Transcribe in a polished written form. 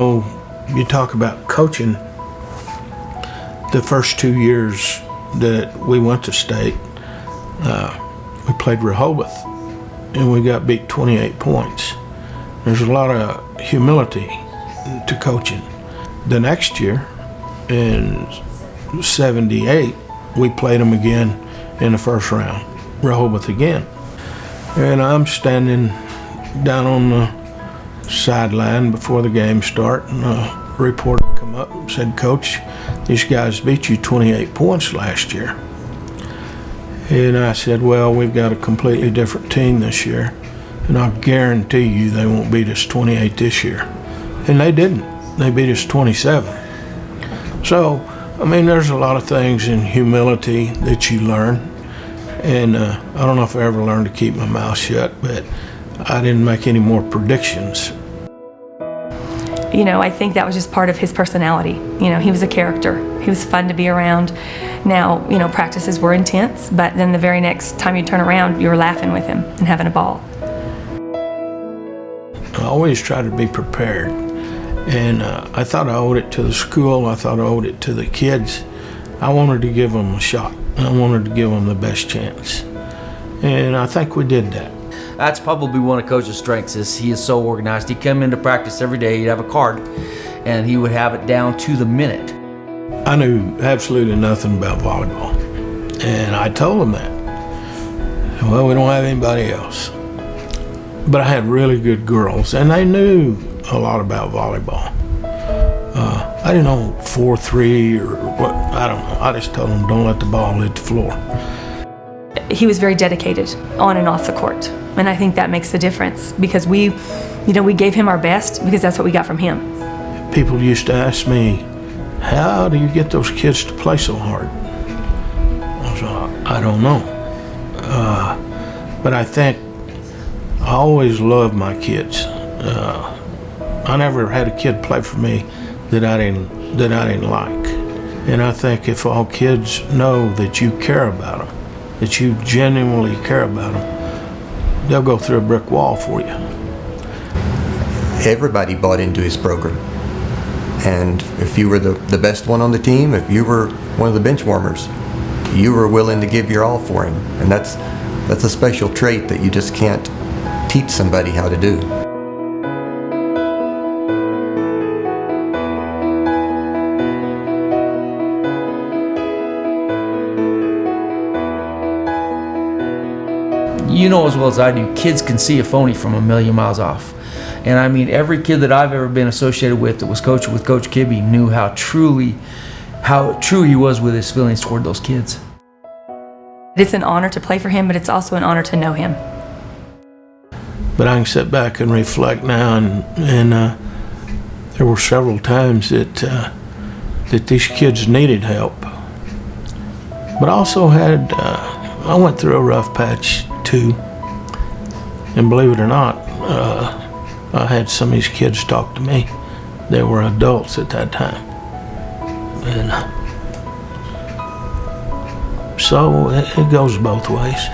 Oh, you talk about coaching. The first 2 years that we went to state, we played Rehoboth, and we got beat 28 points. There's a lot of humility to coaching. The next year, in '78, we played them again in the first round, Rehoboth again. And I'm standing down on the sideline before the game start, and a reporter come up and said, "Coach, these guys beat you 28 points last year." And I said, "Well, we've got a completely different team this year, and I guarantee you they won't beat us 28 this year." And they didn't. They beat us 27. So, I mean, there's a lot of things in humility that you learn. And I don't know if I ever learned to keep my mouth shut, but I didn't make any more predictions. You know, I think that was just part of his personality. You know, he was a character. He was fun to be around. Now, you know, practices were intense, but then the very next time you turn around, you were laughing with him and having a ball. I always try to be prepared. And I thought I owed it to the school. I thought I owed it to the kids. I wanted to give them a shot. I wanted to give them the best chance. And I think we did that. That's probably one of Coach's strengths, is he is so organized. He'd come into practice every day, he'd have a card, and he would have it down to the minute. I knew absolutely nothing about volleyball. And I told him that. Well, we don't have anybody else. But I had really good girls, and they knew a lot about volleyball. I didn't know 4-3 or what, I don't know. I just told them, don't let the ball hit the floor. He was very dedicated on and off the court. And I think that makes the difference, because we gave him our best because that's what we got from him. People used to ask me, how do you get those kids to play so hard? I was like, I don't know. But I think I always loved my kids. I never had a kid play for me that I didn't like. And I think if all kids know that you care about them, that you genuinely care about them, they'll go through a brick wall for you. Everybody bought into his program. And if you were the best one on the team, if you were one of the bench warmers, you were willing to give your all for him. And that's a special trait that you just can't teach somebody how to do. You know as well as I do, kids can see a phony from a million miles off. And I mean, every kid that I've ever been associated with that was coaching with Coach Kibbe knew how true he was with his feelings toward those kids. It's an honor to play for him, but it's also an honor to know him. But I can sit back and reflect now, and there were several times that these kids needed help. But I also had, I went through a rough patch too, and believe it or not, I had some of these kids talk to me. They were adults at that time. And so it goes both ways.